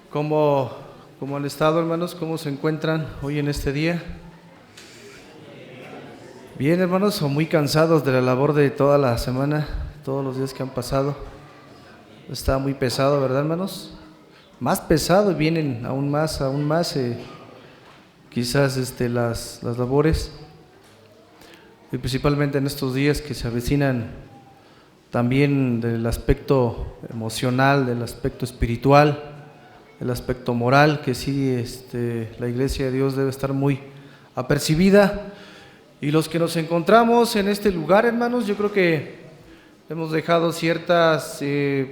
¿Cómo han estado, hermanos? ¿Cómo se encuentran hoy en este día? Bien, hermanos, o muy cansados de la labor de toda la semana, todos los días que han pasado. Está muy pesado, ¿verdad, hermanos? Más pesado, vienen aún más, quizás las labores, y principalmente en estos días que se avecinan también del aspecto emocional, del aspecto espiritual, el aspecto moral, que sí la Iglesia de Dios debe estar muy apercibida. Y los que nos encontramos en este lugar, hermanos, yo creo que hemos dejado ciertas, a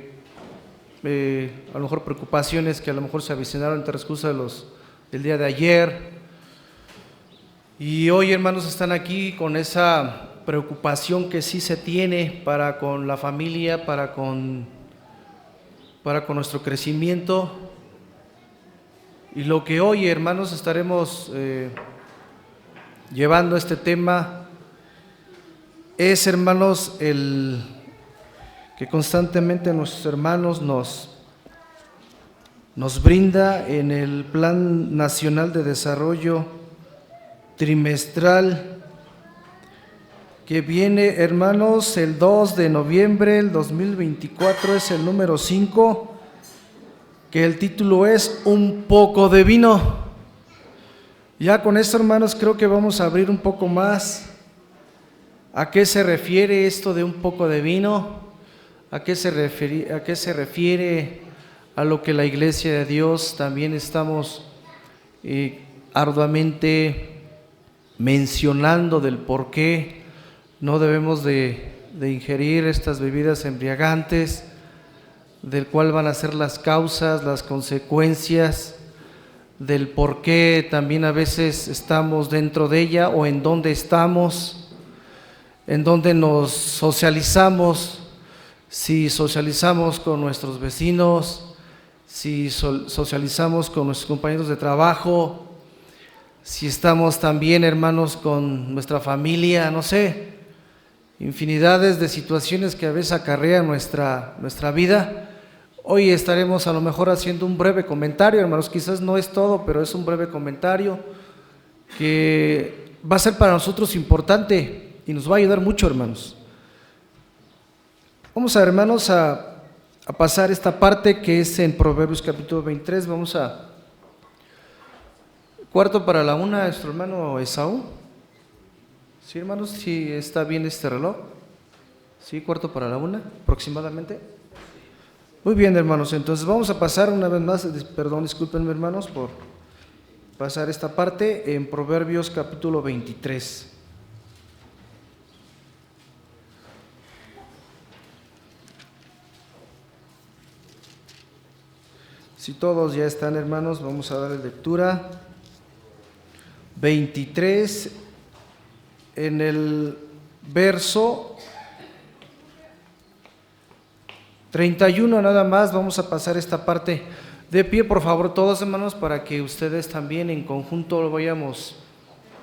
lo mejor preocupaciones que a lo mejor se avecinaron en transcurso del día de ayer. Y hoy, hermanos, están aquí con esa preocupación que sí se tiene para con la familia, para con nuestro crecimiento. Y lo que hoy, hermanos, estaremos llevando este tema es, hermanos, el que constantemente nuestros hermanos nos brinda en el Plan Nacional de Desarrollo Trimestral, que viene, hermanos, el 2 de noviembre del 2024, es el número 5, que el título es Un poco de vino. Ya con esto, hermanos, creo que vamos a abrir un poco más a qué se refiere esto de un poco de vino, a qué se refiere a lo que la Iglesia de Dios también estamos arduamente mencionando del por qué no debemos de ingerir estas bebidas embriagantes, del cual van a ser las causas, las consecuencias, del por qué también a veces estamos dentro de ella o en dónde estamos, en dónde nos socializamos, si socializamos con nuestros vecinos, si socializamos con nuestros compañeros de trabajo, si estamos también, hermanos, con nuestra familia, no sé, infinidades de situaciones que a veces acarrean nuestra vida. Hoy estaremos a lo mejor haciendo un breve comentario, hermanos, quizás no es todo, pero es un breve comentario que va a ser para nosotros importante y nos va a ayudar mucho, hermanos. Vamos a, hermanos, a pasar esta parte que es en Proverbios capítulo 23, vamos a cuarto para la una, nuestro hermano Esaú. ¿Sí, hermanos? ¿Sí está bien este reloj? ¿Sí, cuarto para la una aproximadamente? Muy bien, hermanos, entonces vamos a pasar una vez más, discúlpenme, hermanos, por pasar esta parte en Proverbios capítulo 23. Si todos ya están, hermanos, vamos a darle lectura. 23, en el verso 31 nada más, vamos a pasar esta parte. De pie, por favor, todos, hermanos, para que ustedes también en conjunto lo vayamos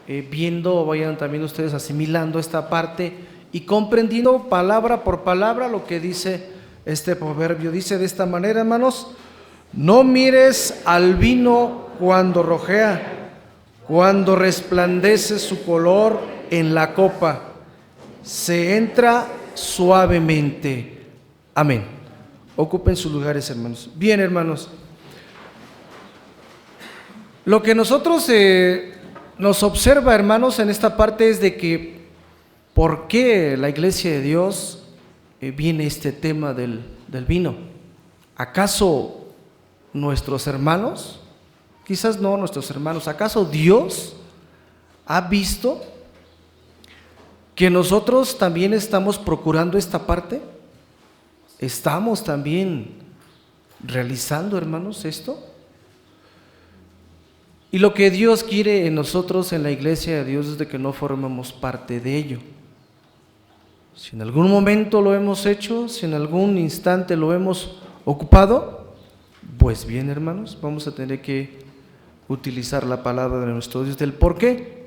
viendo, vayan también ustedes asimilando esta parte y comprendiendo palabra por palabra lo que dice este proverbio. Dice de esta manera, hermanos: no mires al vino cuando rojea, cuando resplandece su color en la copa, se entra suavemente. Amén. Ocupen sus lugares, hermanos. Bien, hermanos, lo que nosotros nos observa, hermanos, en esta parte es de que ¿por qué la Iglesia de Dios viene este tema del vino? ¿Acaso nuestros hermanos? Quizás no nuestros hermanos. ¿Acaso Dios ha visto que nosotros también estamos procurando esta parte? ¿Estamos también realizando, hermanos, esto? Y lo que Dios quiere en nosotros, en la Iglesia de Dios, es de que no formemos parte de ello. Si en algún momento lo hemos hecho, si en algún instante lo hemos ocupado, pues bien, hermanos, vamos a tener que utilizar la palabra de nuestro Dios del por qué.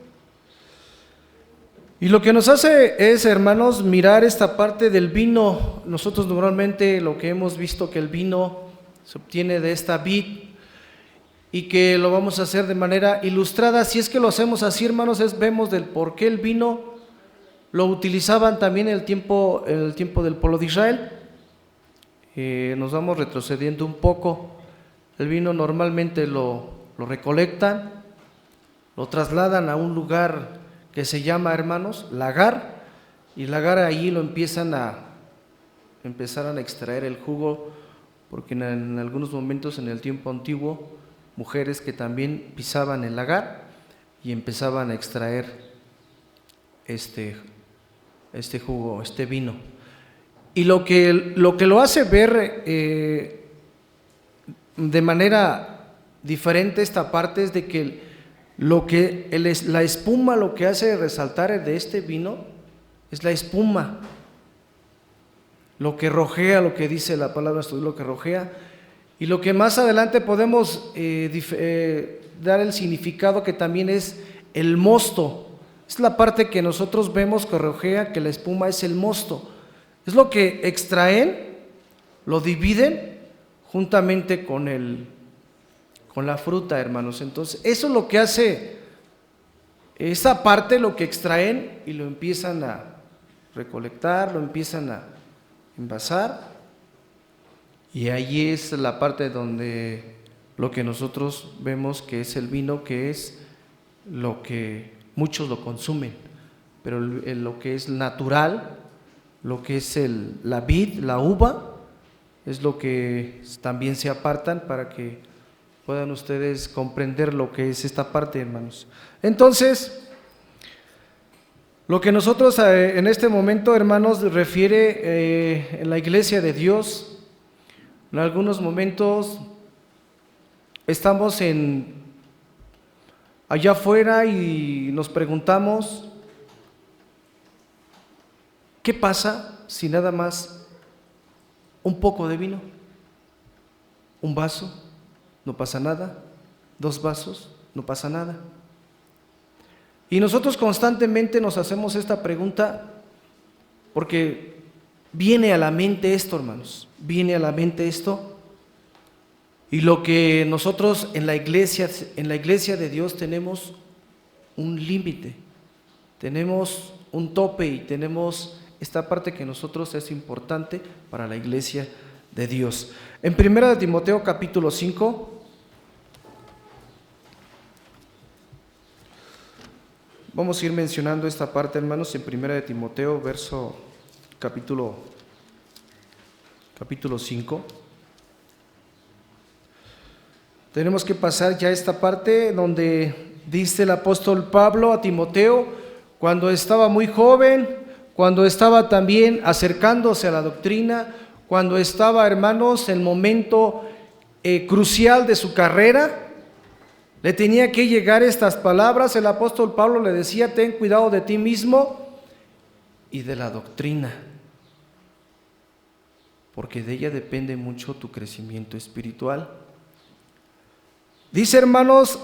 Y lo que nos hace es, hermanos, mirar esta parte del vino. Nosotros normalmente lo que hemos visto que el vino se obtiene de esta vid, y que lo vamos a hacer de manera ilustrada. Si es que lo hacemos así, hermanos, vemos del por qué el vino lo utilizaban también en el tiempo del pueblo de Israel. Nos vamos retrocediendo un poco. El vino normalmente lo recolectan, lo trasladan a un lugar que se llama, hermanos, lagar, y lagar ahí lo empezaron a extraer el jugo, porque en algunos momentos en el tiempo antiguo, mujeres que también pisaban el lagar y empezaban a extraer este jugo, este vino. Y lo que lo hace ver de manera diferente esta parte es de que la espuma, lo que hace resaltar de este vino es la espuma, lo que rojea, lo que dice la palabra, lo que rojea. Y lo que más adelante podemos dar el significado, que también es el mosto. Es la parte que nosotros vemos que rojea, que la espuma es el mosto. Es lo que extraen, lo dividen juntamente con la fruta, hermanos. Entonces, eso es lo que hace esa parte, lo que extraen y lo empiezan a recolectar, lo empiezan a envasar. Y ahí es la parte donde lo que nosotros vemos que es el vino, que es lo que muchos lo consumen, pero lo que es natural, lo que es la vid, la uva, es lo que también se apartan para que puedan ustedes comprender lo que es esta parte, hermanos. Entonces, lo que nosotros en este momento, hermanos, refiere en la iglesia de Dios. En algunos momentos estamos allá afuera y nos preguntamos, ¿qué pasa si nada más un poco de vino? Un vaso, no pasa nada. 2 vasos, no pasa nada. Y nosotros constantemente nos hacemos esta pregunta porque viene a la mente esto, hermanos, viene a la mente esto. Y lo que nosotros en la iglesia de Dios tenemos un límite, tenemos un tope y tenemos esta parte que nosotros es importante para la iglesia de Dios. En 1 Timoteo capítulo 5, vamos a ir mencionando esta parte, hermanos, en 1 Timoteo, capítulo 5. Tenemos que pasar ya esta parte donde dice el apóstol Pablo a Timoteo, cuando estaba muy joven, cuando estaba también acercándose a la doctrina, cuando estaba, hermanos, en el momento crucial de su carrera, le tenía que llegar estas palabras. El apóstol Pablo le decía: ten cuidado de ti mismo y de la doctrina, porque de ella depende mucho tu crecimiento espiritual. Dice, hermanos,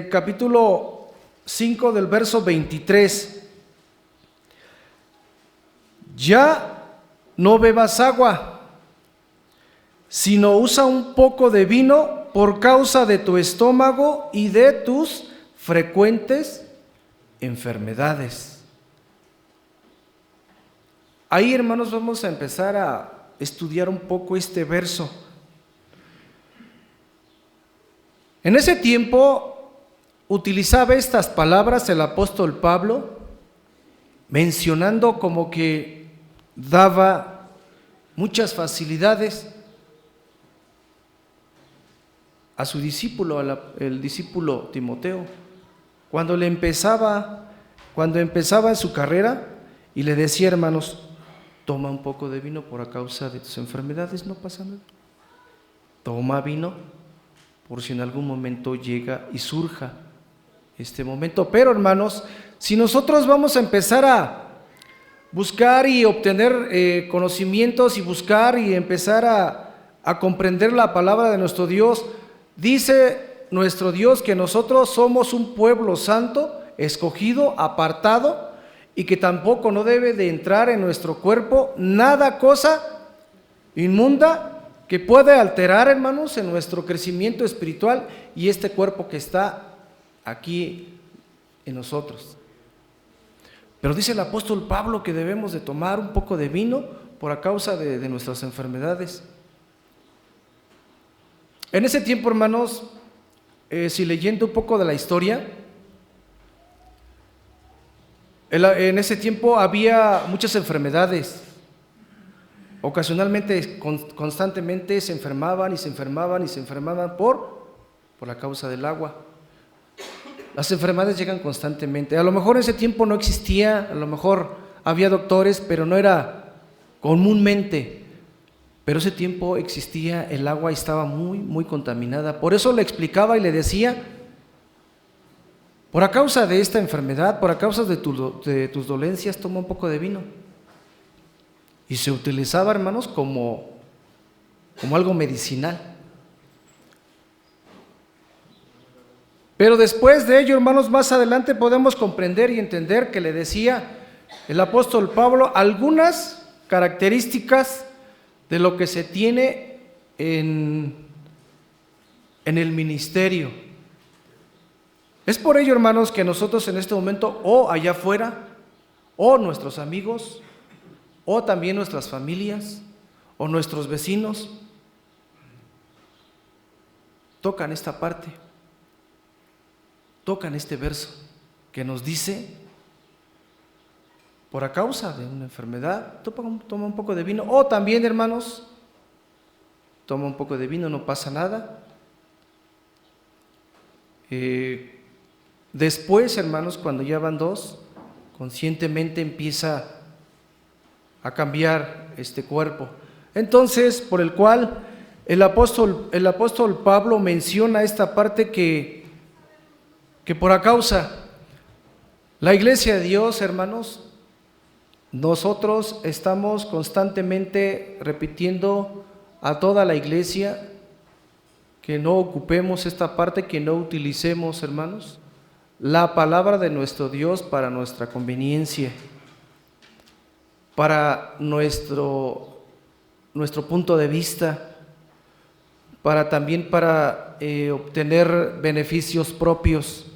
capítulo 5 del verso 23, ya no bebas agua, sino usa un poco de vino por causa de tu estómago y de tus frecuentes enfermedades. Ahí, hermanos, vamos a empezar a estudiar un poco este verso. En ese tiempo utilizaba estas palabras el apóstol Pablo, mencionando como que daba muchas facilidades a su discípulo, el discípulo Timoteo, cuando empezaba en su carrera y le decía: hermanos, toma un poco de vino por causa de tus enfermedades, no pasa nada. Toma vino por si en algún momento llega y surja este momento. Pero, hermanos, si nosotros vamos a empezar a buscar y obtener conocimientos y buscar y empezar a comprender la palabra de nuestro Dios, dice nuestro Dios que nosotros somos un pueblo santo, escogido, apartado, y que tampoco no debe de entrar en nuestro cuerpo nada, cosa inmunda que puede alterar, hermanos, en nuestro crecimiento espiritual y este cuerpo que está aquí en nosotros. Pero dice el apóstol Pablo que debemos de tomar un poco de vino por causa de nuestras enfermedades. En ese tiempo, hermanos, si leyendo un poco de la historia, en ese tiempo había muchas enfermedades. Ocasionalmente, constantemente se enfermaban y se enfermaban y se enfermaban por la causa del agua. Las enfermedades llegan constantemente. A lo mejor en ese tiempo no existía, a lo mejor había doctores, pero no era comúnmente. Pero ese tiempo existía, el agua estaba muy, muy contaminada. Por eso le explicaba y le decía, por causa de esta enfermedad, por causa de tus dolencias, toma un poco de vino. Y se utilizaba, hermanos, como algo medicinal. Pero después de ello, hermanos, más adelante podemos comprender y entender que le decía el apóstol Pablo algunas características de lo que se tiene en el ministerio. Es por ello, hermanos, que nosotros en este momento, o allá afuera, o nuestros amigos, o también nuestras familias, o nuestros vecinos, tocan esta parte, tocan este verso que nos dice, por causa de una enfermedad, toma un poco de vino, o también, hermanos, toma un poco de vino, no pasa nada. Después, hermanos, cuando ya van dos, conscientemente empieza a cambiar este cuerpo. Entonces, por el cual el apóstol Pablo menciona esta parte que por causa la iglesia de Dios, hermanos, nosotros estamos constantemente repitiendo a toda la iglesia que no ocupemos esta parte, que no utilicemos, hermanos, la palabra de nuestro Dios para nuestra conveniencia, para nuestro punto de vista, también para obtener beneficios propios,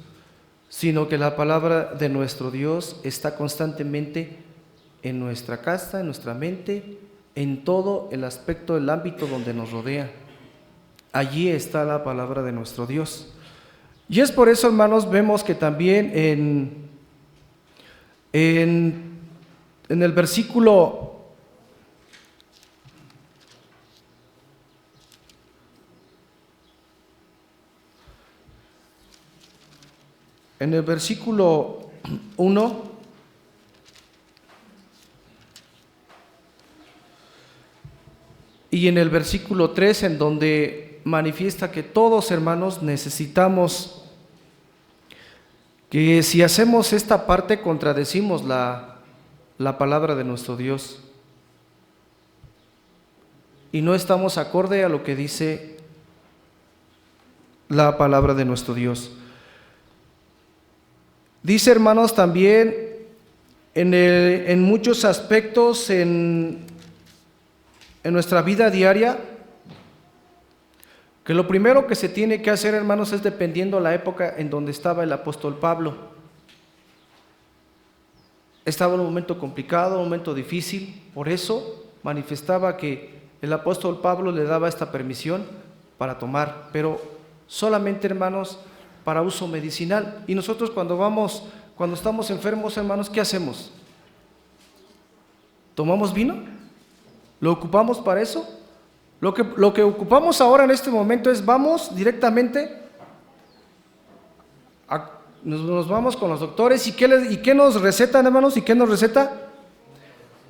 sino que la palabra de nuestro Dios está constantemente en nuestra casa, en nuestra mente, en todo el aspecto, el ámbito donde nos rodea. Allí está la palabra de nuestro Dios. Y es por eso, hermanos, vemos que también en el versículo En el versículo 1 y en el versículo 3, en donde manifiesta que todos, hermanos, necesitamos, que si hacemos esta parte contradecimos la palabra de nuestro Dios y no estamos acorde a lo que dice la palabra de nuestro Dios. Dice, hermanos, también en muchos aspectos en nuestra vida diaria, que lo primero que se tiene que hacer, hermanos, es dependiendo la época en donde estaba el apóstol Pablo. Estaba en un momento complicado, un momento difícil, por eso manifestaba que el apóstol Pablo le daba esta permisión para tomar, pero solamente, hermanos, para uso medicinal. Y nosotros cuando estamos enfermos, hermanos, ¿qué hacemos? ¿Tomamos vino? ¿Lo ocupamos para eso? Lo que ocupamos ahora en este momento es vamos directamente, nos vamos con los doctores y ¿qué nos recetan, hermanos? ¿Y qué nos receta?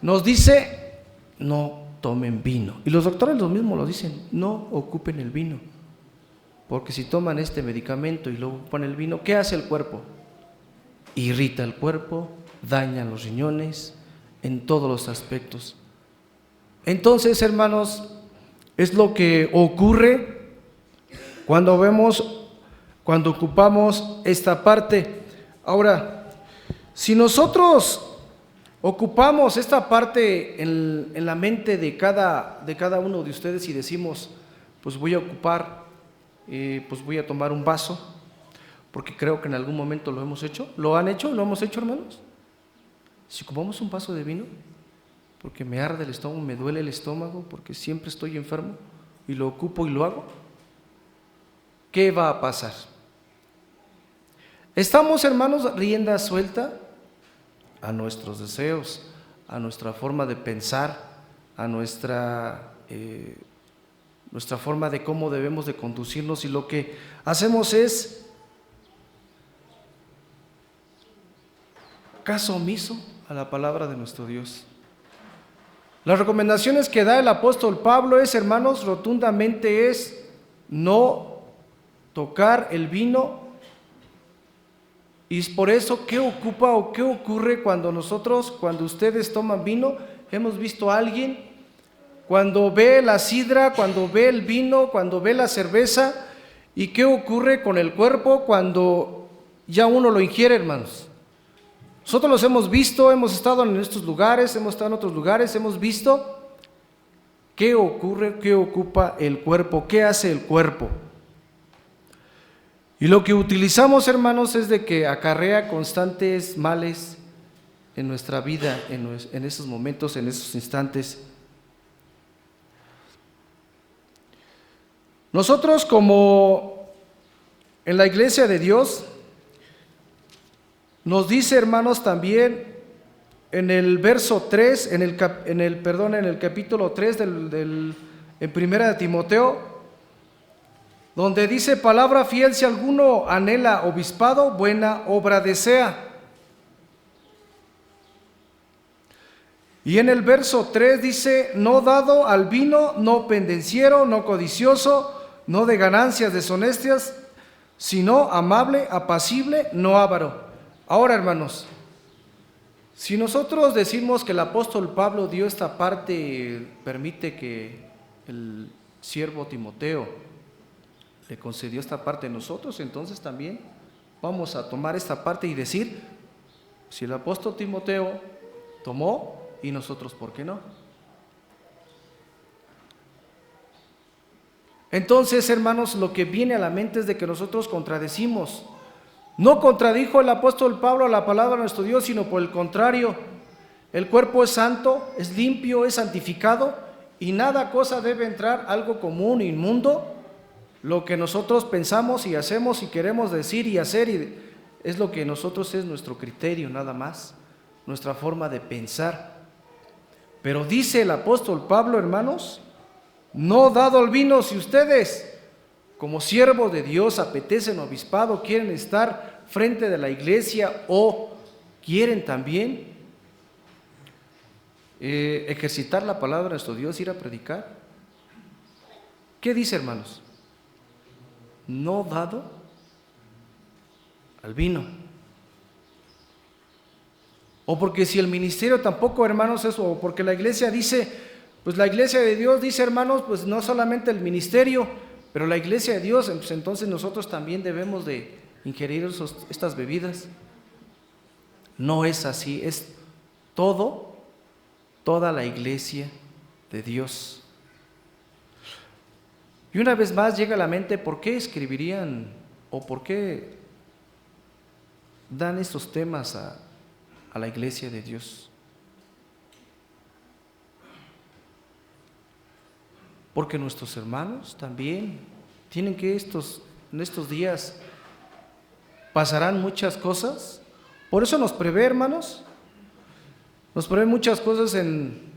Nos dice, no tomen vino. Y los doctores lo mismo lo dicen, no ocupen el vino. Porque si toman este medicamento y luego ocupan el vino, ¿qué hace el cuerpo? Irrita el cuerpo, daña los riñones, en todos los aspectos. Entonces, hermanos, es lo que ocurre cuando ocupamos esta parte. Ahora, si nosotros ocupamos esta parte en la mente de cada uno de ustedes y decimos, pues voy a ocupar, pues voy a tomar un vaso, porque creo que en algún momento lo hemos hecho. ¿Lo han hecho? ¿Lo hemos hecho, hermanos? Si ocupamos un vaso de vino, porque me arde el estómago, me duele el estómago, porque siempre estoy enfermo, y lo ocupo y lo hago, ¿qué va a pasar? Estamos, hermanos, rienda suelta a nuestros deseos, a nuestra forma de pensar, a nuestra forma de cómo debemos de conducirnos, y lo que hacemos es caso omiso a la palabra de nuestro Dios. Las recomendaciones que da el apóstol Pablo es, hermanos, rotundamente es no tocar el vino. Y es por eso, ¿qué ocupa o qué ocurre cuando ustedes toman vino? Hemos visto a alguien, cuando ve la sidra, cuando ve el vino, cuando ve la cerveza, ¿y qué ocurre con el cuerpo cuando ya uno lo ingiere, hermanos? Nosotros los hemos visto, hemos estado en estos lugares, hemos estado en otros lugares, hemos visto qué ocurre, qué ocupa el cuerpo, qué hace el cuerpo. Y lo que utilizamos, hermanos, es de que acarrea constantes males en nuestra vida, en esos momentos, en esos instantes. Nosotros, como en la iglesia de Dios, nos dice, hermanos, también en el verso 3, en el capítulo 3 en primera de Timoteo, donde dice: palabra fiel, si alguno anhela obispado, buena obra desea. Y en el verso 3 dice: no dado al vino, no pendenciero, no codicioso, no de ganancias deshonestas, sino amable, apacible, no avaro. Ahora, hermanos, si nosotros decimos que el apóstol Pablo dio esta parte, permite que el siervo Timoteo le concedió esta parte a nosotros, entonces también vamos a tomar esta parte y decir, si el apóstol Timoteo tomó, y nosotros, ¿por qué no? Entonces, hermanos, lo que viene a la mente es de que nosotros contradecimos. No contradijo el apóstol Pablo la palabra de nuestro Dios, sino por el contrario, el cuerpo es santo, es limpio, es santificado, y nada cosa debe entrar algo común, inmundo. Lo que nosotros pensamos y hacemos y queremos decir y hacer, es lo que nosotros es nuestro criterio, nada más, nuestra forma de pensar. Pero dice el apóstol Pablo, hermanos, no dado al vino, si ustedes como siervos de Dios apetecen obispado, quieren estar frente de la iglesia o quieren también ejercitar la palabra de nuestro Dios, ir a predicar. ¿Qué dice, hermanos? No dado al vino. O porque si el ministerio tampoco, hermanos, eso, o porque la iglesia dice, pues la iglesia de Dios dice, hermanos, pues no solamente el ministerio, pero la iglesia de Dios, pues entonces nosotros también debemos de ingerir estas bebidas. No es así, es toda la iglesia de Dios. Y una vez más llega a la mente, ¿por qué escribirían o por qué dan estos temas a la iglesia de Dios? Porque nuestros hermanos también tienen que en estos días pasarán muchas cosas. Por eso nos prevé, hermanos, nos prevé muchas cosas en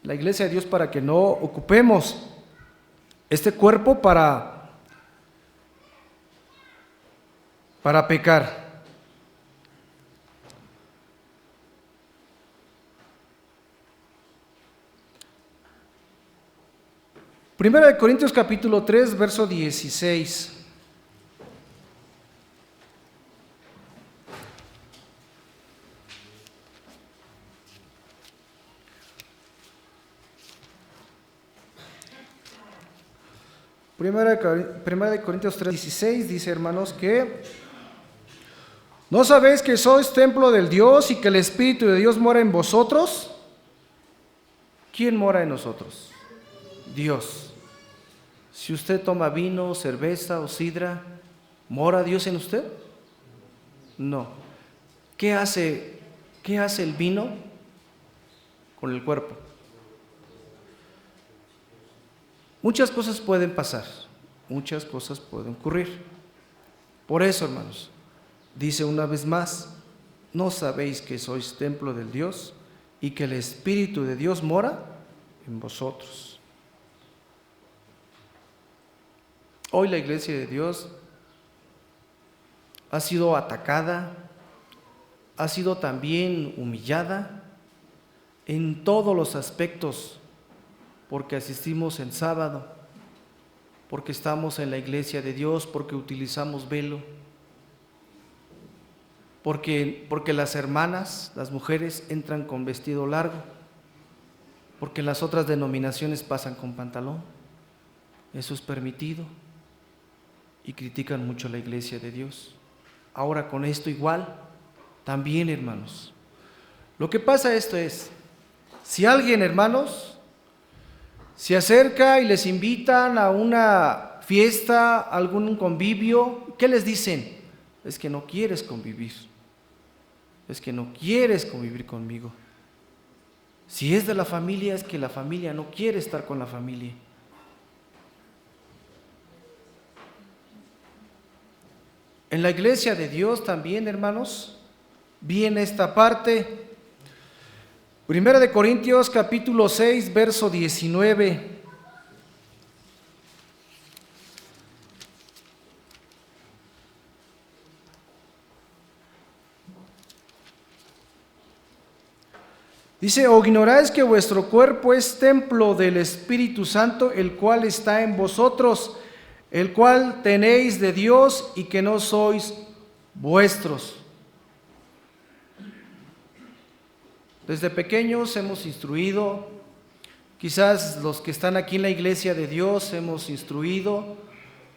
la iglesia de Dios para que no ocupemos este cuerpo para pecar. Primera de Corintios capítulo 3, verso 16. Primera de Corintios 3, 16 dice, hermanos, que ¿No sabéis que sois templo del Dios y que el Espíritu de Dios mora en vosotros? ¿Quién mora en nosotros? Dios. Si usted toma vino, cerveza o sidra, ¿mora Dios en usted? No. ¿Qué hace el vino con el cuerpo? Muchas cosas pueden pasar, muchas cosas pueden ocurrir. Por eso, hermanos, dice una vez más, ¿no sabéis que sois templo del Dios y que el Espíritu de Dios mora en vosotros? Hoy la iglesia de Dios ha sido atacada, ha sido también humillada en todos los aspectos, porque asistimos en sábado, porque estamos en la iglesia de Dios, porque utilizamos velo, porque las hermanas, las mujeres, entran con vestido largo, porque las otras denominaciones pasan con pantalón. Eso es permitido y critican mucho a la iglesia de Dios. Ahora con esto igual, también, hermanos. Lo que pasa esto es, si alguien, hermanos, se acerca y les invitan a una fiesta, a algún convivio, ¿qué les dicen? Es que no quieres convivir, es que no quieres convivir conmigo. Si es de la familia, es que la familia no quiere estar con la familia. En la iglesia de Dios también, hermanos, viene esta parte. Primera de Corintios capítulo 6, verso 19. Dice, ¿o ignoráis que vuestro cuerpo es templo del Espíritu Santo, el cual está en vosotros, el cual tenéis de Dios y que no sois vuestros? Desde pequeños hemos instruido, quizás los que están aquí en la iglesia de Dios hemos instruido,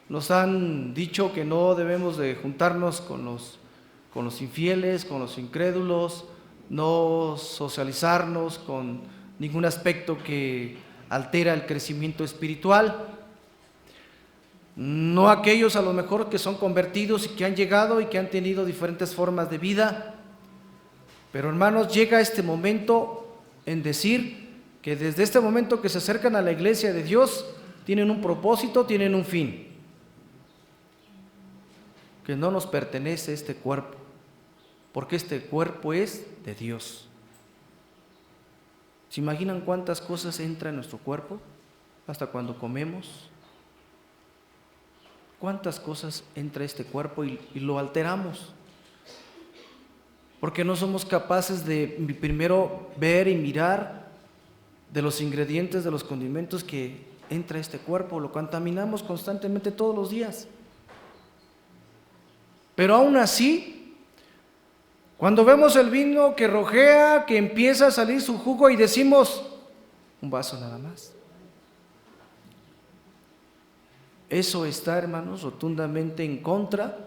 nos han dicho que no debemos de juntarnos con los infieles, con los incrédulos, no socializarnos con ningún aspecto que altera el crecimiento espiritual. No aquellos a lo mejor que son convertidos y que han llegado y que han tenido diferentes formas de vida. Pero hermanos, llega este momento en decir que desde este momento que se acercan a la iglesia de Dios, tienen un propósito, tienen un fin. Que no nos pertenece este cuerpo, porque este cuerpo es de Dios. ¿Se imaginan cuántas cosas entran en nuestro cuerpo? Hasta cuando comemos. ¿Cuántas cosas entra este cuerpo y lo alteramos? Porque no somos capaces de primero ver y mirar de los ingredientes, de los condimentos que entra este cuerpo. Lo contaminamos constantemente todos los días. Pero aún así, cuando vemos el vino que rojea, que empieza a salir su jugo y decimos, un vaso nada más. Eso está, hermanos, rotundamente en contra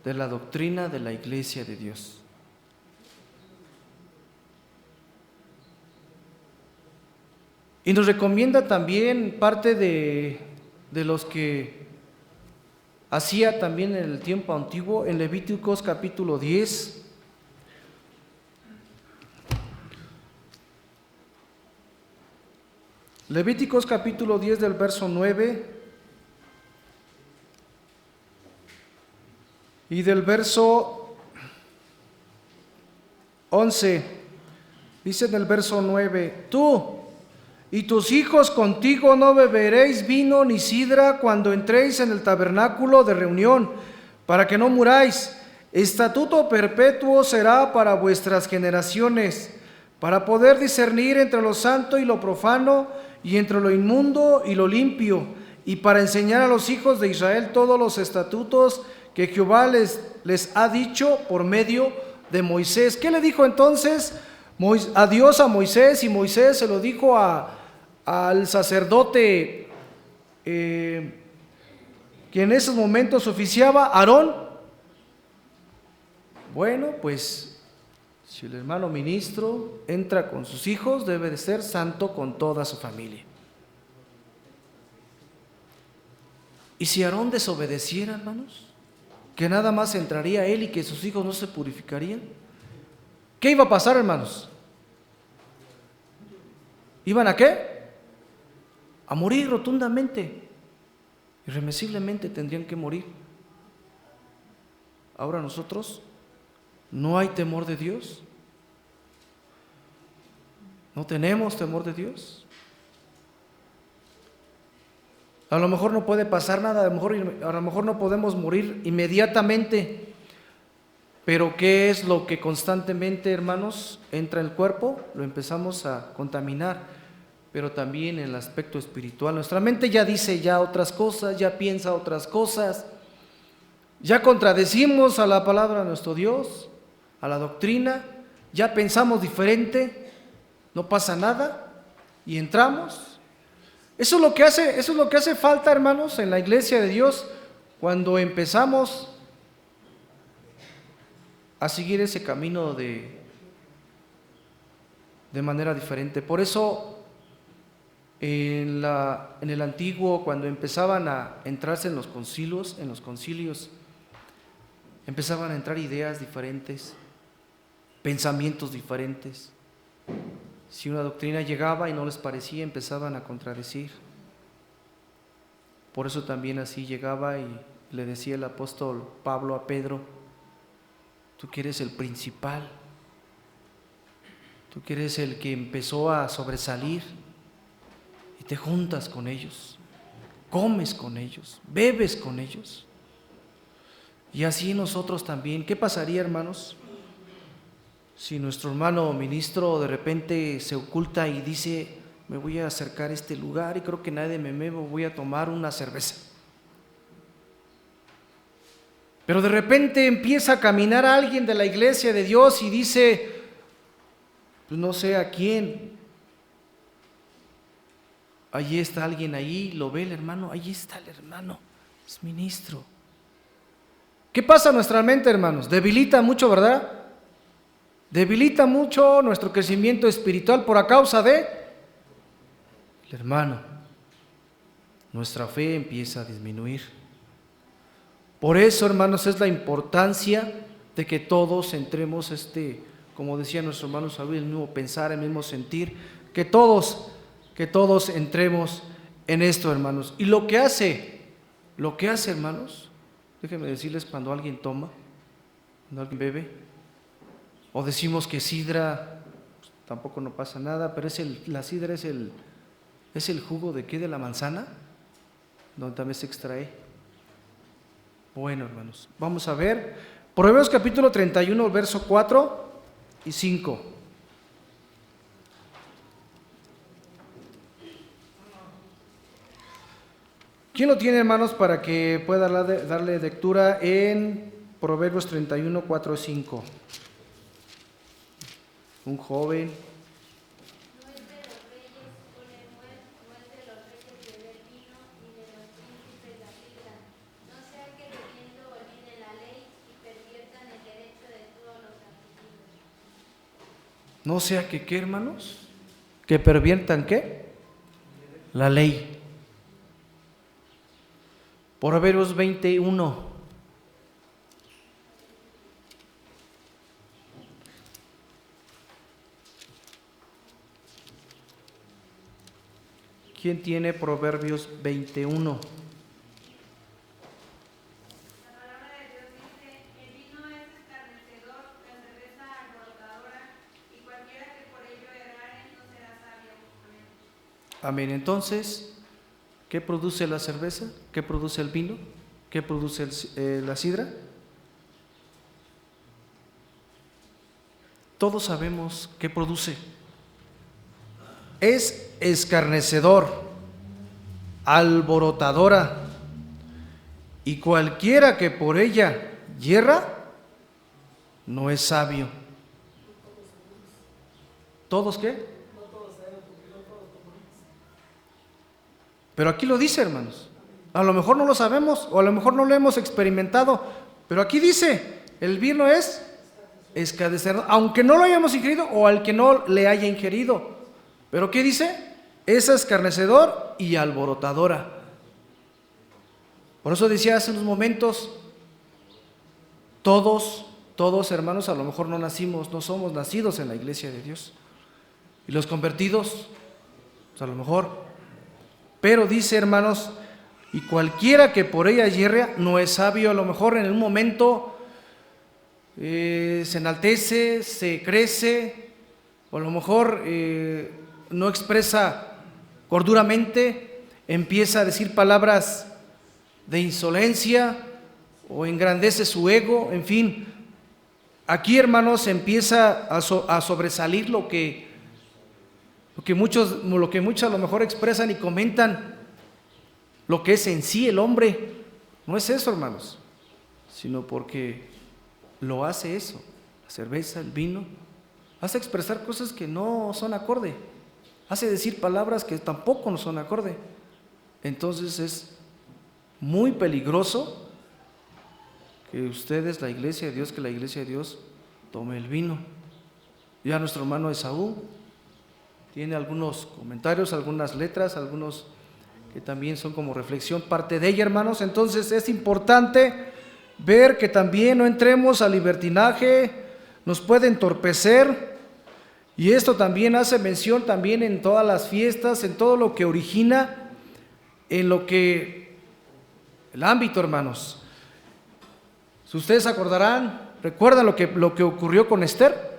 de la doctrina de la iglesia de Dios. Y nos recomienda también parte de los que hacía también en el tiempo antiguo, en Levíticos capítulo 10. Levíticos capítulo 10 del verso 9 y del verso 11. Dice en el verso 9, tú y tus hijos contigo no beberéis vino ni sidra cuando entréis en el tabernáculo de reunión, para que no muráis. Estatuto perpetuo será para vuestras generaciones, para poder discernir entre lo santo y lo profano, y entre lo inmundo y lo limpio, y para enseñar a los hijos de Israel todos los estatutos que Jehová les ha dicho por medio de Moisés. ¿Qué le dijo entonces a Dios a Moisés? Y Moisés se lo dijo al sacerdote que en esos momentos oficiaba, Aarón. Bueno, pues si el hermano ministro entra con sus hijos, debe de ser santo con toda su familia. ¿Y si Aarón desobedeciera, hermanos? ¿Que nada más entraría él y que sus hijos no se purificarían? ¿Qué iba a pasar, hermanos? ¿Iban a qué? A morir rotundamente. Irremisiblemente tendrían que morir. Ahora nosotros, ¿no hay temor de Dios? ¿No tenemos temor de Dios? A lo mejor no puede pasar nada, a lo mejor no podemos morir inmediatamente, pero ¿qué es lo que constantemente, hermanos, entra en el cuerpo? Lo empezamos a contaminar, pero también en el aspecto espiritual. Nuestra mente ya dice ya otras cosas, ya piensa otras cosas, ya contradecimos a la palabra de nuestro Dios, a la doctrina, ya pensamos diferente, no pasa nada y entramos. Eso es lo que hace falta, hermanos, en la iglesia de Dios, cuando empezamos a seguir ese camino de manera diferente. Por eso, en el antiguo, cuando empezaban a entrarse en los concilios, empezaban a entrar ideas diferentes, pensamientos diferentes. Si una doctrina llegaba y no les parecía, empezaban a contradecir. Por eso también así llegaba y le decía el apóstol Pablo a Pedro: tú que eres el principal, tú que eres el que empezó a sobresalir, y te juntas con ellos, comes con ellos, bebes con ellos. Y así nosotros también. ¿Qué pasaría, hermanos, si nuestro hermano ministro de repente se oculta y dice: me voy a acercar a este lugar y creo que nadie me ve, voy a tomar una cerveza? Pero de repente empieza a caminar alguien de la iglesia de Dios y dice, pues no sé a quién, allí está alguien ahí, lo ve el hermano, allí está el hermano, es ministro. ¿Qué pasa en nuestra mente, hermanos? Debilita mucho, ¿verdad? Debilita mucho nuestro crecimiento espiritual por a causa de el hermano. Nuestra fe empieza a disminuir. Por eso, hermanos, es la importancia de que todos entremos como decía nuestro hermano Saúl, el mismo pensar, el mismo sentir, que todos entremos en esto, hermanos. Y lo que hace, hermanos, déjenme decirles, cuando alguien toma, cuando alguien bebe, o decimos que sidra, pues, tampoco no pasa nada, pero la sidra es el jugo de ¿qué? De la manzana, donde también se extrae. Bueno, hermanos, vamos a ver Proverbios capítulo 31, verso 4 y 5. ¿Quién lo tiene, hermanos, para que pueda darle lectura en Proverbios 31, 4 y 5? Un joven. No es de los reyes no es de los reyes beber vino, ni de los príncipes la sidra. No sea que bebiendo olviden la ley y perviertan el derecho de todos los afligidos. No sea que, ¿qué, hermanos? Que perviertan, ¿qué? La ley. Proverbios 21. ¿Quién tiene Proverbios 21? La palabra de Dios dice: el vino es escarnecedor, la cerveza alborotadora, y cualquiera que por ello errare no será sabio. Amén. Amén. Entonces, ¿qué produce la cerveza? ¿Qué produce el vino? ¿Qué produce la sidra? Todos sabemos qué produce. Es escarnecedor, alborotadora, y cualquiera que por ella yerra no es sabio. ¿Todos qué? Pero aquí lo dice, hermanos. A lo mejor no lo sabemos o a lo mejor no lo hemos experimentado, pero aquí dice, el vino es escarnecedor, aunque no lo hayamos ingerido o al que no le haya ingerido. ¿Pero qué dice? Es escarnecedor y alborotadora. Por eso decía hace unos momentos, todos hermanos, a lo mejor no somos nacidos en la iglesia de Dios. Y los convertidos, pues a lo mejor. Pero dice, hermanos, y cualquiera que por ella hierre no es sabio. A lo mejor en un momento se enaltece, se crece, o a lo mejor no expresa corduramente, empieza a decir palabras de insolencia o engrandece su ego, en fin. Aquí, hermanos, empieza a sobresalir lo que muchos a lo mejor expresan y comentan, lo que es en sí el hombre. No es eso, hermanos, sino porque lo hace eso, la cerveza, el vino, hace expresar cosas que no son acorde, hace decir palabras que tampoco no son acorde. Entonces es muy peligroso que ustedes, la iglesia de Dios, que la iglesia de Dios tome el vino. Ya nuestro hermano Esaú tiene algunos comentarios, algunas letras, algunos que también son como reflexión, parte de ella, hermanos. Entonces es importante ver que también no entremos al libertinaje, nos puede entorpecer, y esto también hace mención también en todas las fiestas, en todo lo que origina, en lo que el ámbito, hermanos. Si ustedes acordarán, recuerdan lo que ocurrió con Esther.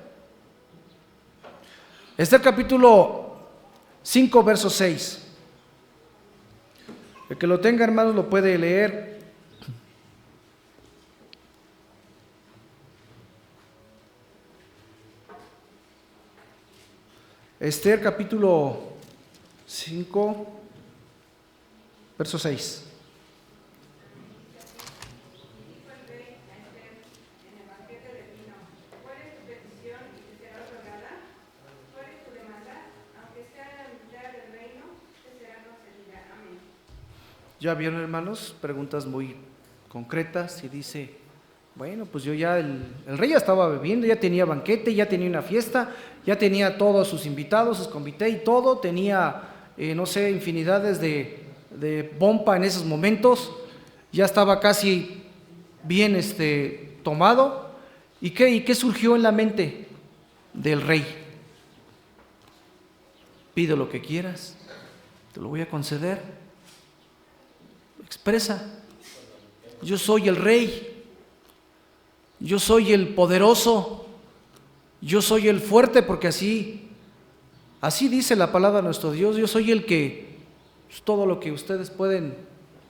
Esther capítulo 5, verso 6. El que lo tenga, hermanos, lo puede leer. Esther capítulo 5, verso 6. Ya vieron, hermanos, preguntas muy concretas, y dice, bueno, pues yo ya, el rey ya estaba bebiendo, ya tenía banquete, ya tenía una fiesta, ya tenía todos sus invitados, sus comités y todo, tenía, no sé, infinidades de pompa en esos momentos, ya estaba casi bien tomado. ¿Y qué surgió en la mente del rey? Pide lo que quieras, te lo voy a conceder. Expresa, yo soy el rey, yo soy el poderoso, yo soy el fuerte, porque así dice la palabra de nuestro Dios. Yo soy el que, pues, todo lo que ustedes pueden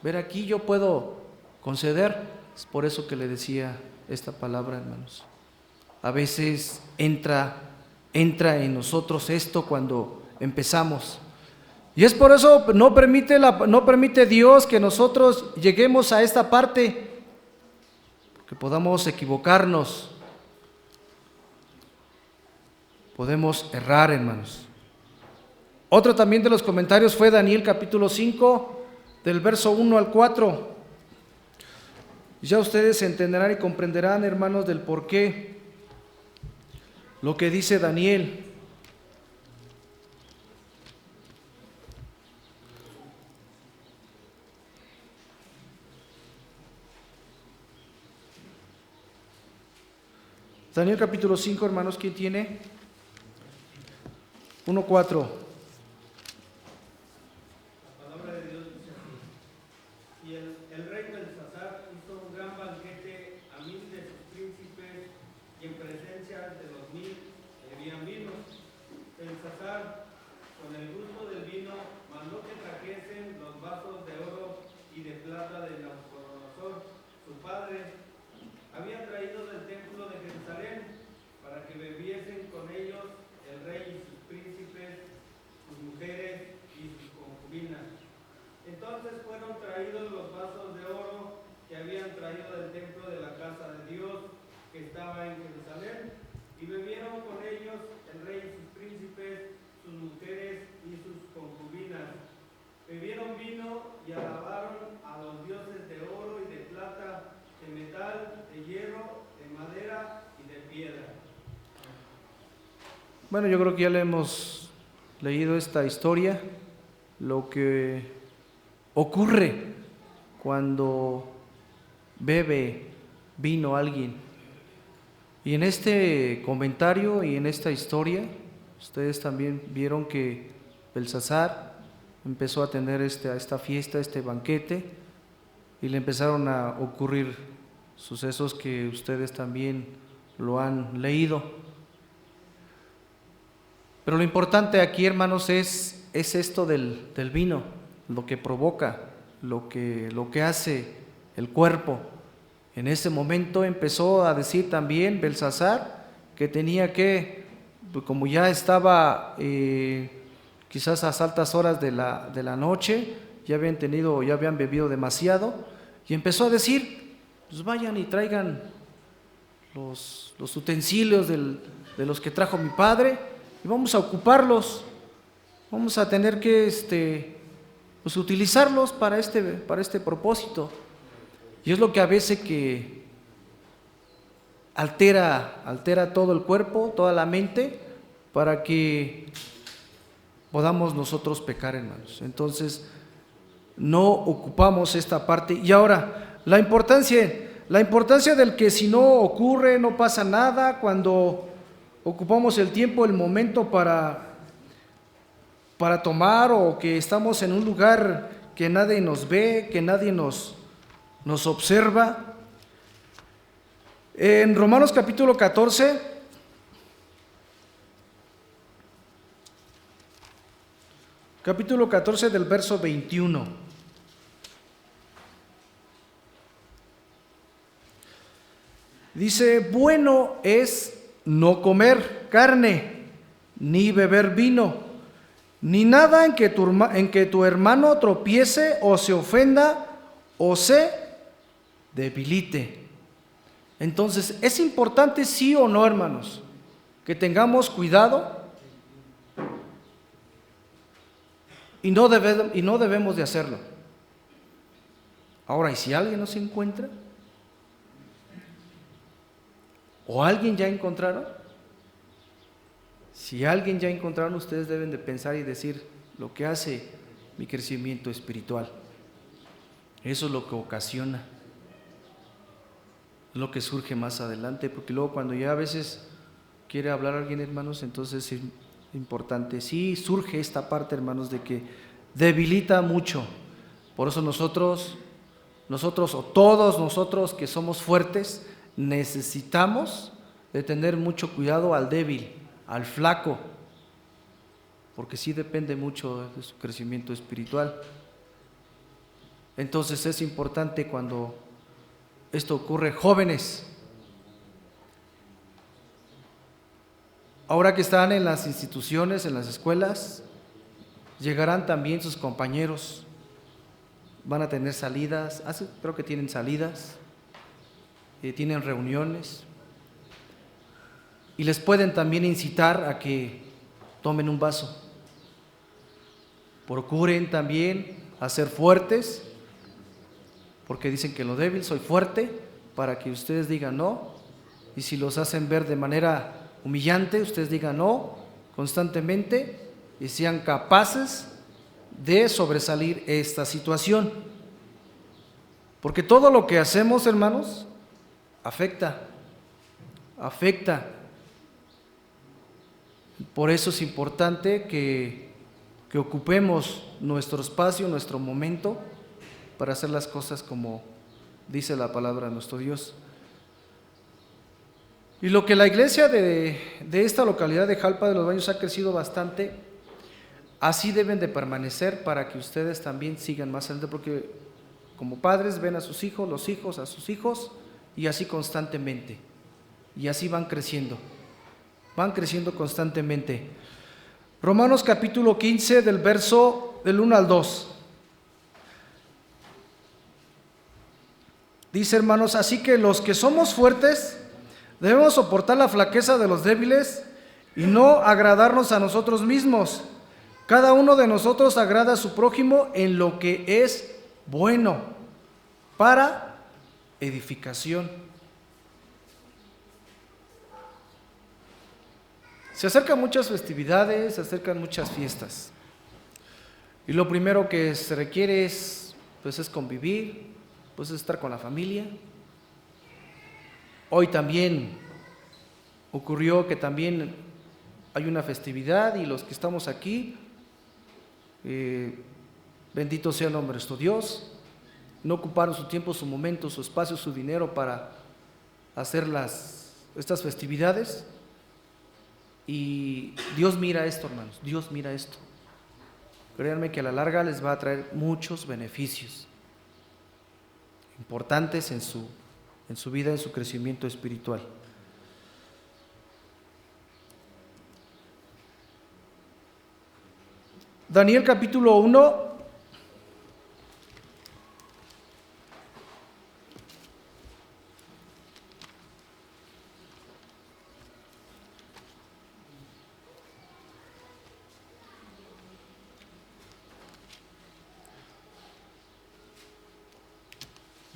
ver aquí, yo puedo conceder. Es por eso que le decía esta palabra, hermanos. A veces entra en nosotros esto cuando empezamos. Y es por eso no permite Dios que nosotros lleguemos a esta parte, que podamos equivocarnos, podemos errar, hermanos. Otro también de los comentarios fue Daniel capítulo 5, del verso 1 al 4. Ya ustedes entenderán y comprenderán, hermanos, del por qué lo que dice Daniel. Daniel capítulo 5, hermanos, ¿quién tiene? 1:4. La palabra de Dios dice así: y el rey Belsasar hizo un gran banquete a 1000 de sus príncipes, y en presencia de los 1000 bebían vino. Belsasar, con el gusto del vino, mandó que trajesen los vasos de oro y de plata de Nabucodonosor, su padre, había traído del templo de Jerusalén, para que bebiesen con ellos el rey y sus príncipes, sus mujeres y sus concubinas. Entonces fueron traídos los vasos de oro que habían traído del templo de la casa de Dios, que estaba en Jerusalén, y bebieron con ellos el rey y sus príncipes, sus mujeres y sus concubinas. Bebieron vino y alabaron a los dioses de oro y de plata, de metal, de hierro, de madera y de piedra. Bueno, yo creo que ya le hemos leído esta historia, lo que ocurre cuando bebe vino alguien. Y en este comentario y en esta historia, ustedes también vieron que Belsasar empezó a tener esta fiesta, este banquete, y le empezaron a ocurrir sucesos que ustedes también lo han leído. Pero lo importante aquí, hermanos, es esto del vino, lo que provoca, lo que hace el cuerpo. En ese momento empezó a decir también Belsasar que tenía que, como ya estaba quizás a altas horas de la noche, ya habían bebido demasiado, y empezó a decir, pues vayan y traigan los utensilios de los que trajo mi padre, y vamos a ocuparlos, vamos a tener que pues utilizarlos para este propósito. Y es lo que a veces que altera todo el cuerpo, toda la mente, para que podamos nosotros pecar, hermanos. Entonces, no ocupamos esta parte. Y ahora, la importancia del que si no ocurre, no pasa nada, cuando ocupamos el tiempo, el momento para tomar, o que estamos en un lugar que nadie nos ve, que nadie nos observa. En Romanos capítulo 14, del verso 21. Dice, bueno es no comer carne, ni beber vino, ni nada en que tu hermano tropiece o se ofenda o se debilite. Entonces, es importante, sí o no, hermanos, que tengamos cuidado y no debemos de hacerlo. Ahora, ¿y si alguien no se encuentra? ¿O alguien ya encontraron? Si alguien ya encontraron, ustedes deben de pensar y decir lo que hace mi crecimiento espiritual. Eso es lo que ocasiona, lo que surge más adelante, porque luego cuando ya a veces quiere hablar alguien, hermanos, entonces es importante. Sí, surge esta parte, hermanos, de que debilita mucho. Por eso nosotros o todos nosotros que somos fuertes, necesitamos de tener mucho cuidado al débil, al flaco, porque sí depende mucho de su crecimiento espiritual. Entonces es importante cuando esto ocurre, jóvenes, ahora que están en las instituciones, en las escuelas, llegarán también sus compañeros, van a tener salidas, creo que tienen salidas, tienen reuniones, y les pueden también incitar a que tomen un vaso. Procuren también a ser fuertes, porque dicen que en lo débil soy fuerte, para que ustedes digan no, y si los hacen ver de manera humillante, ustedes digan no constantemente y sean capaces de sobresalir esta situación. Porque todo lo que hacemos, hermanos, afecta. Por eso es importante que ocupemos nuestro espacio, nuestro momento, para hacer las cosas como dice la palabra de nuestro Dios. Y lo que la iglesia de esta localidad de Jalpa de los Baños ha crecido bastante, así deben de permanecer para que ustedes también sigan más adelante, porque como padres ven a sus hijos, los hijos a sus hijos, y así constantemente, y así van creciendo constantemente. Romanos capítulo 15 del verso del 1 al 2. Dice, hermanos, así que los que somos fuertes debemos soportar la flaqueza de los débiles y no agradarnos a nosotros mismos. Cada uno de nosotros agrada a su prójimo en lo que es bueno, para edificación. Se acercan muchas festividades, se acercan muchas fiestas. Y lo primero que se requiere es convivir, pues es estar con la familia. Hoy también ocurrió que también hay una festividad y los que estamos aquí, bendito sea el nombre de nuestro Dios, no ocuparon su tiempo, su momento, su espacio, su dinero para hacer estas festividades. Y Dios mira esto, hermanos, Dios mira esto. Créanme que a la larga les va a traer muchos beneficios importantes en su vida, en su crecimiento espiritual. Daniel capítulo 1.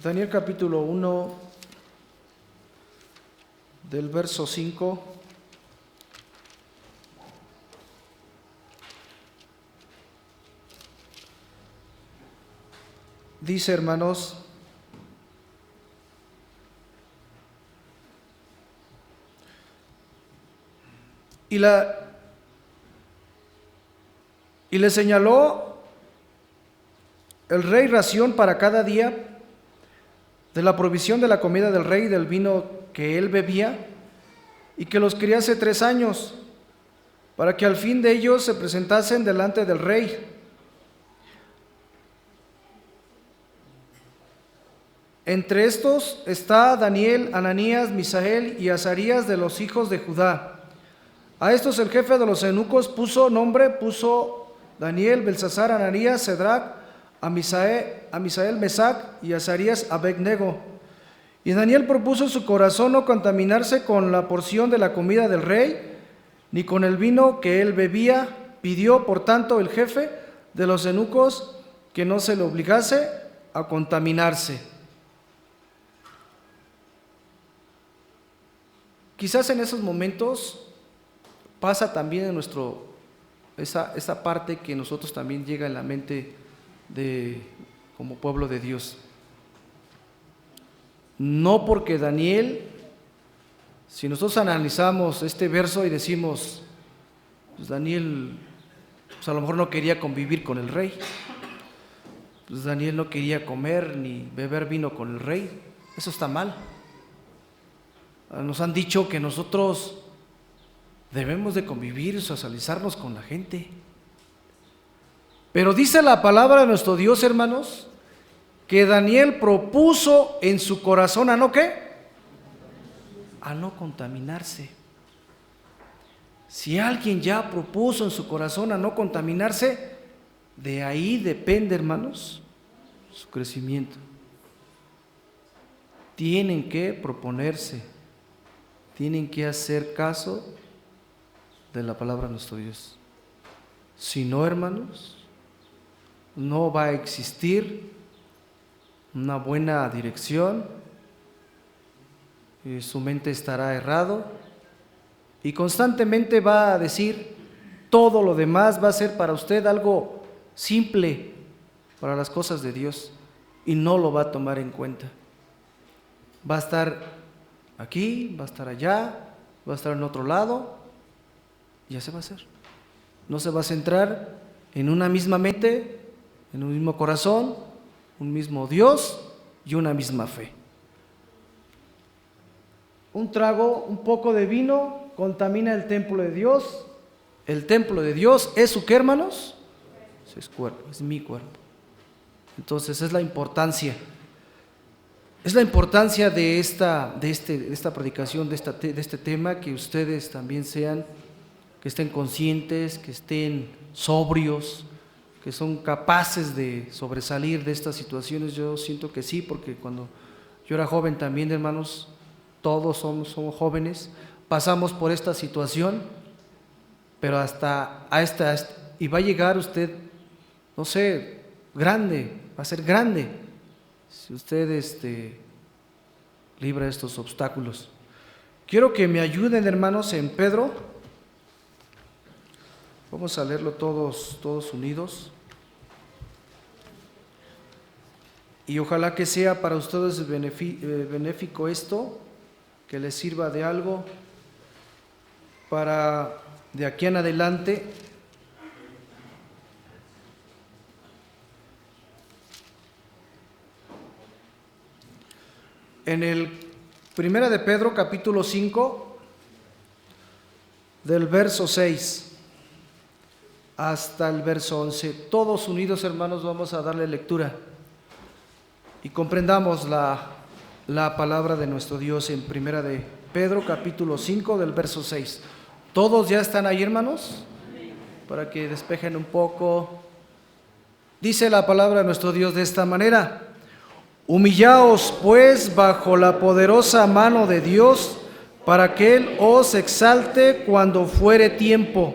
Daniel capítulo 1, del verso 5. Dice, hermanos, y le señaló el rey ración para cada día de la provisión de la comida del rey y del vino que él bebía, y que los criase 3 años, para que al fin de ellos se presentasen delante del rey. Entre estos está Daniel, Ananías, Misael y Azarías de los hijos de Judá. A estos el jefe de los eunucos puso Daniel, Belsasar, Ananías, Cedrac, a Misael, Mesac y Azarías, Abednego. Y Daniel propuso en su corazón no contaminarse con la porción de la comida del rey, ni con el vino que él bebía. Pidió, por tanto, el jefe de los eunucos que no se le obligase a contaminarse. Quizás en esos momentos pasa también en esa parte que nosotros también llega en la mente como pueblo de Dios. No porque Daniel, si nosotros analizamos este verso y decimos, pues Daniel a lo mejor no quería convivir con el rey, pues Daniel no quería comer ni beber vino con el rey, eso está mal. Nos han dicho que nosotros debemos de convivir y socializarnos con la gente. Pero dice la palabra de nuestro Dios, hermanos, que Daniel propuso en su corazón ¿a no qué? A no contaminarse. Si alguien ya propuso en su corazón a no contaminarse, de ahí depende, hermanos, su crecimiento. Tienen que proponerse, tienen que hacer caso de la palabra de nuestro Dios. Si no, hermanos, no va a existir una buena dirección, y su mente estará errado y constantemente va a decir todo lo demás va a ser para usted algo simple para las cosas de Dios y no lo va a tomar en cuenta. Va a estar aquí, va a estar allá, va a estar en otro lado y así va a ser. No se va a centrar en una misma mente, en un mismo corazón, un mismo Dios y una misma fe. Un trago, un poco de vino contamina el templo de Dios. El templo de Dios es su ¿qué, hermanos? Es cuerpo, es mi cuerpo. Entonces es la importancia. Es la importancia de esta predicación, de este tema, que ustedes también que estén conscientes, que estén sobrios, que son capaces de sobresalir de estas situaciones. Yo siento que sí, porque cuando yo era joven también, hermanos, todos somos jóvenes, pasamos por esta situación, pero y va a llegar usted, no sé, grande, va a ser grande, si usted libra estos obstáculos. Quiero que me ayuden, hermanos, en Pedro, Vamos a leerlo todos unidos. Y ojalá que sea para ustedes benéfico esto, que les sirva de algo para de aquí en adelante en el 1 de Pedro capítulo 5 del verso 6 hasta el verso 11. Todos unidos, hermanos, vamos a darle lectura y comprendamos la palabra de nuestro Dios en 1 de Pedro capítulo 5 del verso 6. ¿Todos ya están ahí, hermanos? Para que despejen un poco. Dice la palabra de nuestro Dios de esta manera: humillaos pues bajo la poderosa mano de Dios, para que Él os exalte cuando fuere tiempo,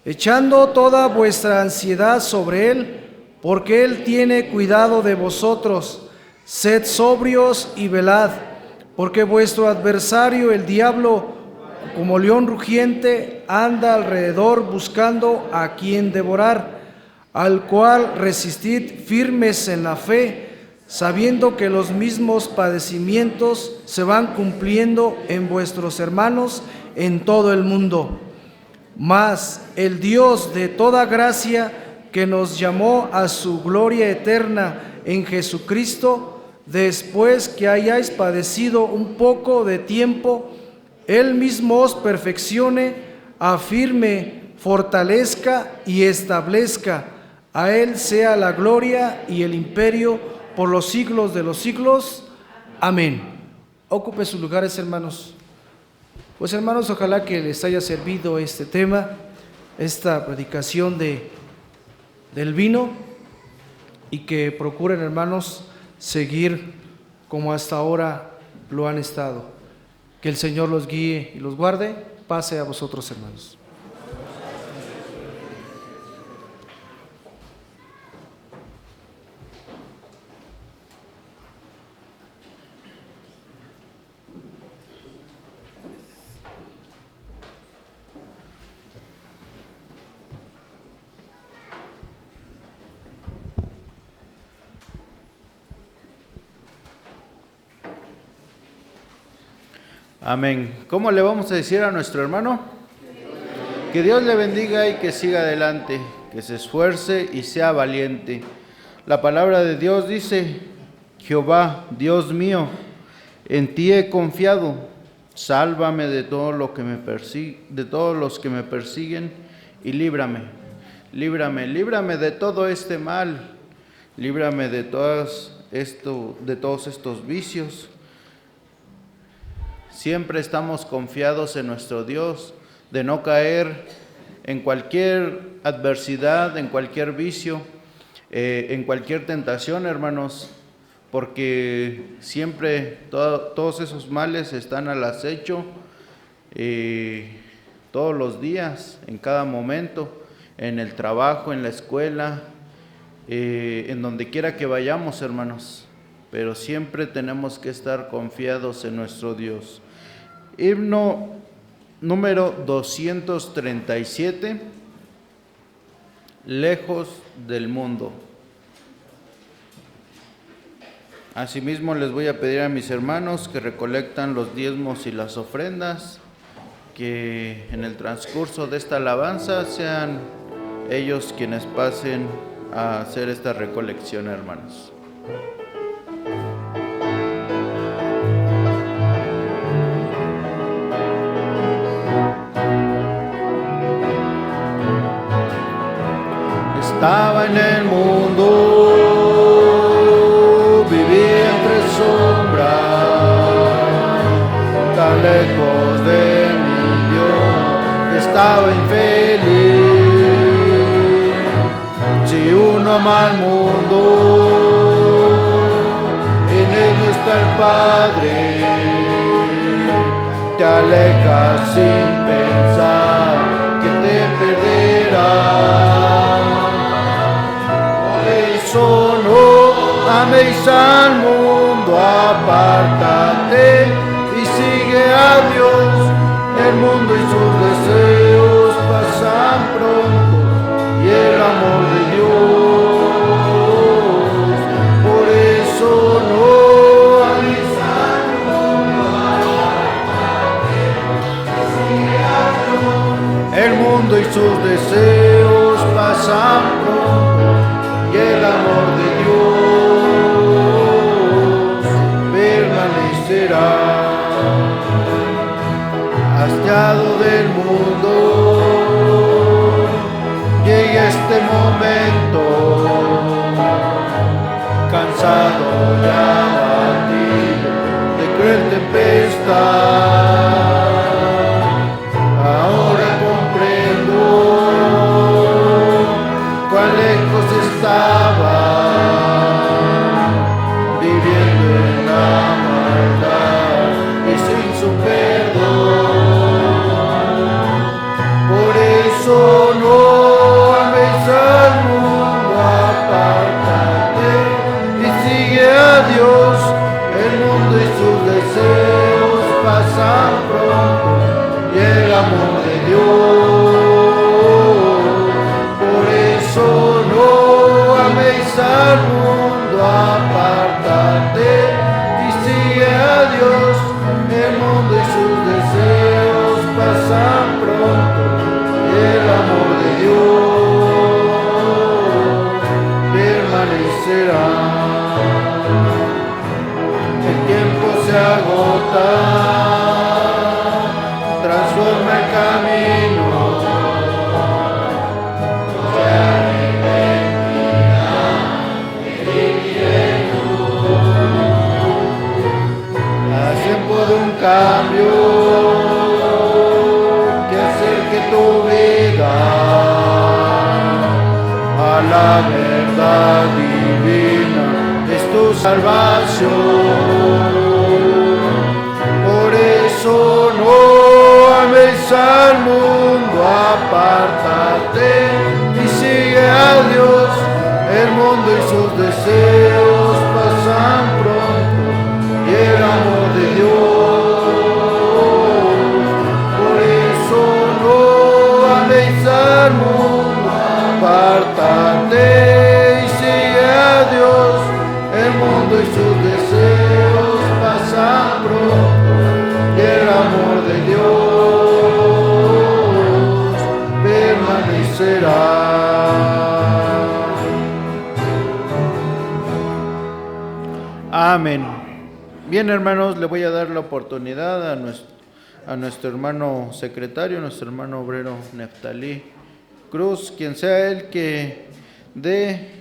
echando toda vuestra ansiedad sobre Él, porque Él tiene cuidado de vosotros. Sed sobrios y velad, porque vuestro adversario el diablo, como león rugiente, anda alrededor buscando a quien devorar, al cual resistid firmes en la fe, sabiendo que los mismos padecimientos se van cumpliendo en vuestros hermanos en todo el mundo. Mas el Dios de toda gracia, que nos llamó a su gloria eterna en Jesucristo, después que hayáis padecido un poco de tiempo, Él mismo os perfeccione, afirme, fortalezca y establezca. A Él sea la gloria y el imperio por los siglos de los siglos. Amén. Ocupe sus lugares, hermanos. Pues, hermanos, ojalá que les haya servido este tema, esta predicación del vino, y que procuren, hermanos, seguir como hasta ahora lo han estado. Que el Señor los guíe y los guarde. Pase a vosotros, hermanos. Amén. ¿Cómo le vamos a decir a nuestro hermano? Que Dios le bendiga y que siga adelante, que se esfuerce y sea valiente. La palabra de Dios dice: Jehová, Dios mío, en ti he confiado. Sálvame de todo lo que me de todos los que me persiguen y líbrame. Líbrame de todo este mal. Líbrame de todos estos vicios. Siempre estamos confiados en nuestro Dios, de no caer en cualquier adversidad, en cualquier vicio, en cualquier tentación, hermanos, porque siempre todos esos males están al acecho, todos los días, en cada momento, en el trabajo, en la escuela, en donde quiera que vayamos, hermanos, pero siempre tenemos que estar confiados en nuestro Dios. Himno número 237, lejos del mundo. Asimismo, les voy a pedir a mis hermanos que recolectan los diezmos y las ofrendas, que en el transcurso de esta alabanza sean ellos quienes pasen a hacer esta recolección, hermanos. Estaba en el mundo, vivía entre sombras, tan lejos de mí yo estaba infeliz. Si uno ama al mundo, en él no está el Padre, te alejas sin pensar que te perderás. No améis al mundo, apártate y sigue a Dios. El mundo y sus deseos pasan pronto. transforma el camino. Haz tiempo de un cambio que acerque tu vida a la verdad divina, es tu salvación. Por eso no ames al mundo, apártate y sigue a Dios. El mundo y sus deseos pasan pronto y el amor de Dios. Por eso no ames al mundo, apártate y sigue a Dios. El mundo y sus deseos pasan pronto y el amor de Dios permanecerá. Amén. Bien, hermanos, le voy a dar la oportunidad a nuestro hermano secretario, nuestro hermano obrero Neftalí Cruz, quien sea el que dé